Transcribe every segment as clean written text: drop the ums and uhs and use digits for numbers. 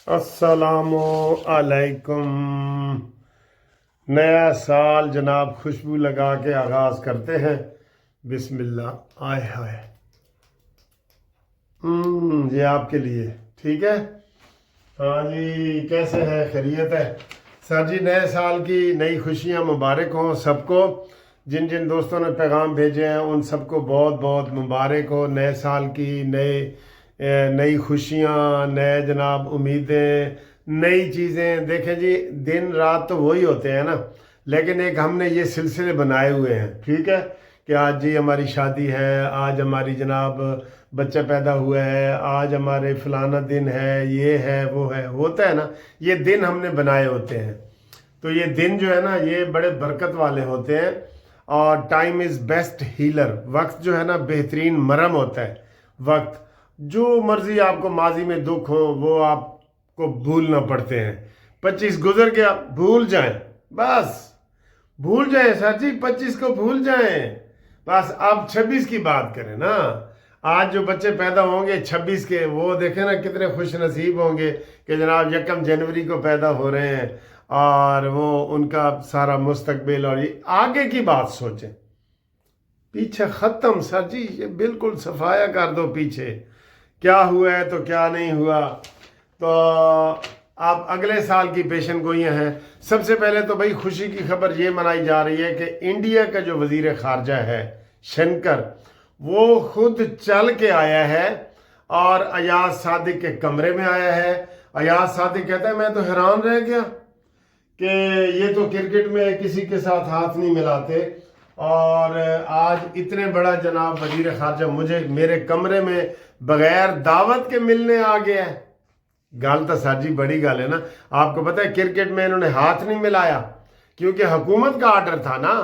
السلام علیکم۔ نیا سال جناب خوشبو لگا کے آغاز کرتے ہیں۔ بسم اللہ۔ آئے ہائے، یہ آپ کے لیے ٹھیک ہے۔ ہاں جی، کیسے ہے؟ خیریت ہے؟ سر جی، نئے سال کی نئی خوشیاں مبارک ہوں سب کو۔ جن جن دوستوں نے پیغام بھیجے ہیں ان سب کو بہت بہت مبارک ہو نئے سال کی، نئی خوشیاں، نئے جناب امیدیں، نئی چیزیں۔ دیکھیں جی، دن رات تو وہی ہوتے ہیں نا، لیکن ایک ہم نے یہ سلسلے بنائے ہوئے ہیں، ٹھیک ہے، کہ آج جی ہماری شادی ہے، آج ہماری جناب بچہ پیدا ہوا ہے، آج ہمارے فلانا دن ہے، یہ ہے وہ ہے، ہوتا ہے نا، یہ دن ہم نے بنائے ہوتے ہیں۔ تو یہ دن جو ہے نا، یہ بڑے برکت والے ہوتے ہیں، اور ٹائم از بیسٹ ہیلر۔ وقت جو ہے نا بہترین مرہم ہوتا ہے۔ وقت جو مرضی آپ کو ماضی میں دکھ ہو وہ آپ کو بھولنا پڑتے ہیں۔ 25 گزر گیا، بھول جائیں، بس بھول جائیں سر جی، 25 کو بھول جائیں، بس اب 26 کی بات کریں نا۔ آج جو بچے پیدا ہوں گے 26 کے، وہ دیکھیں نا کتنے خوش نصیب ہوں گے کہ جناب 1 جنوری کو پیدا ہو رہے ہیں، اور وہ ان کا سارا مستقبل اور یہ آگے کی بات سوچیں۔ پیچھے ختم سر جی، یہ بالکل صفایا کر دو پیچھے، کیا ہوا ہے تو کیا نہیں ہوا۔ تو اب اگلے سال کی پیشن گوئیاں ہیں۔ سب سے پہلے تو بھائی خوشی کی خبر یہ منائی جا رہی ہے کہ انڈیا کا جو وزیر خارجہ ہے شنکر، وہ خود چل کے آیا ہے اور ایاز صادق کے کمرے میں آیا ہے۔ ایاز صادق کہتا ہے میں تو حیران رہ گیا کہ یہ تو کرکٹ میں کسی کے ساتھ ہاتھ نہیں ملاتے، اور آج اتنے بڑا جناب وزیر خارجہ مجھے میرے کمرے میں بغیر دعوت کے ملنے آ گیا ہے۔ گل تو سر جی بڑی گل ہے نا۔ آپ کو پتہ ہے کرکٹ میں انہوں نے ہاتھ نہیں ملایا کیونکہ حکومت کا آرڈر تھا نا،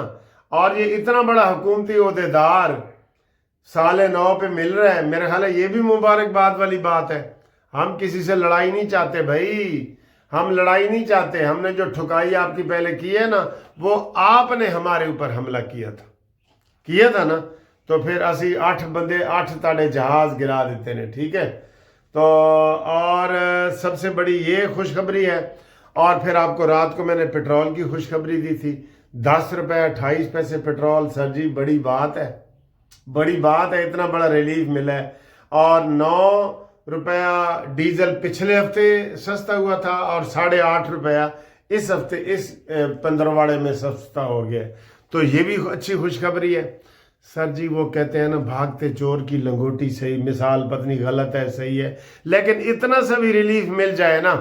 اور یہ اتنا بڑا حکومتی عہدیدار سال نو پہ مل رہا ہے، میرے خیال ہے یہ بھی مبارکباد والی بات ہے۔ ہم کسی سے لڑائی نہیں چاہتے بھائی، ہم لڑائی نہیں چاہتے۔ ہم نے جو ٹھکائی آپ کی پہلے کی ہے نا، وہ آپ نے ہمارے اوپر حملہ کیا تھا نا، تو پھر اسی 8 بندے 8 تاڑے جہاز گرا دیتے ہیں، ٹھیک ہے۔ تو اور سب سے بڑی یہ خوشخبری ہے، اور پھر آپ کو رات کو میں نے پیٹرول کی خوشخبری دی تھی، 10 روپے 28 پیسے پیٹرول۔ سر جی بڑی بات ہے، بڑی بات ہے، اتنا بڑا ریلیف ملا ہے۔ اور 9 روپیہ ڈیزل پچھلے ہفتے سستا ہوا تھا، اور 8.5 روپیہ اس ہفتے اس 15 میں سستا ہو گیا، تو یہ بھی اچھی خوشخبری ہے۔ سر جی وہ کہتے ہیں نا، بھاگتے چور کی لنگوٹی صحیح، مثال پتنی غلط ہے صحیح ہے، لیکن اتنا سا بھی ریلیف مل جائے نا،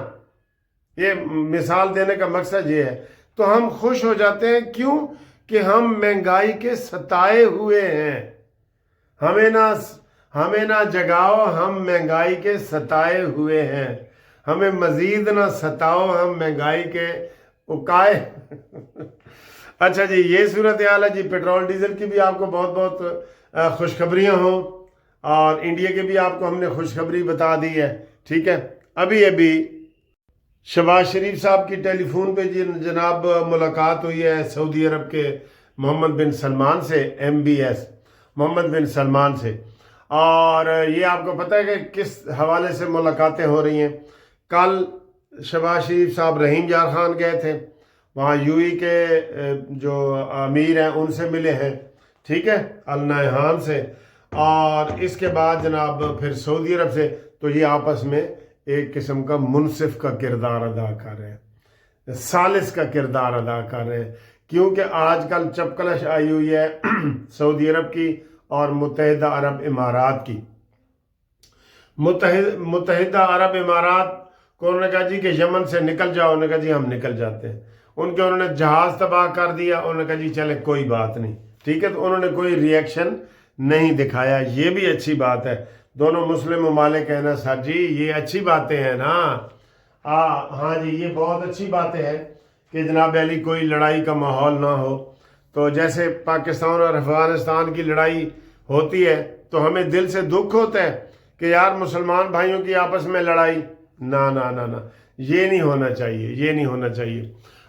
یہ مثال دینے کا مقصد یہ ہے، تو ہم خوش ہو جاتے ہیں۔ کیوں کہ ہم مہنگائی کے ستائے ہوئے ہیں۔ ہمیں نہ جگاؤ، ہم مہنگائی کے ستائے ہوئے ہیں، ہمیں مزید نہ ستاؤ، ہم مہنگائی کے اکائے۔ اچھا جی، یہ صورتحال ہے جی۔ پیٹرول ڈیزل کی بھی آپ کو بہت بہت خوشخبریاں ہوں، اور انڈیا کے بھی آپ کو ہم نے خوشخبری بتا دی ہے، ٹھیک ہے۔ ابھی شہباز شریف صاحب کی ٹیلی فون پہ جناب ملاقات ہوئی ہے سعودی عرب کے محمد بن سلمان سے، MBS محمد بن سلمان سے، اور یہ آپ کو پتہ ہے کہ کس حوالے سے ملاقاتیں ہو رہی ہیں۔ کل شہباز شریف صاحب رحیم یار خان گئے تھے، وہاں UAE کے جو امیر ہیں ان سے ملے ہیں، ٹھیک ہے، النہیان سے، اور اس کے بعد جناب پھر سعودی عرب سے۔ تو یہ آپس میں ایک قسم کا منصف کا کردار ادا کر رہے ہیں، ثالث کا کردار ادا کر رہے ہیں، کیونکہ آج کل چپکلش آئی ہوئی ہے سعودی عرب کی اور متحدہ عرب امارات کی۔ متحدہ عرب امارات کو انہوں نے کہا جی کہ یمن سے نکل جاؤ، انہوں نے کہا جی ہم نکل جاتے ہیں۔ انہوں نے جہاز تباہ کر دیا، انہوں نے کہا جی چلے کوئی بات نہیں، ٹھیک ہے۔ تو انہوں نے کوئی ری ایکشن نہیں دکھایا، یہ بھی اچھی بات ہے۔ دونوں مسلم ممالک ہیں نا سر جی، یہ اچھی باتیں ہیں نا۔ ہاں جی، یہ بہت اچھی باتیں ہیں کہ جناب علی کوئی لڑائی کا ماحول نہ ہو۔ تو جیسے پاکستان اور افغانستان کی لڑائی ہوتی ہے تو ہمیں دل سے دکھ ہوتا ہے کہ یار مسلمان بھائیوں کی آپس میں لڑائی، نہ نہ نہ نہ، یہ نہیں ہونا چاہیے، یہ نہیں ہونا چاہیے۔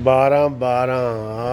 1212।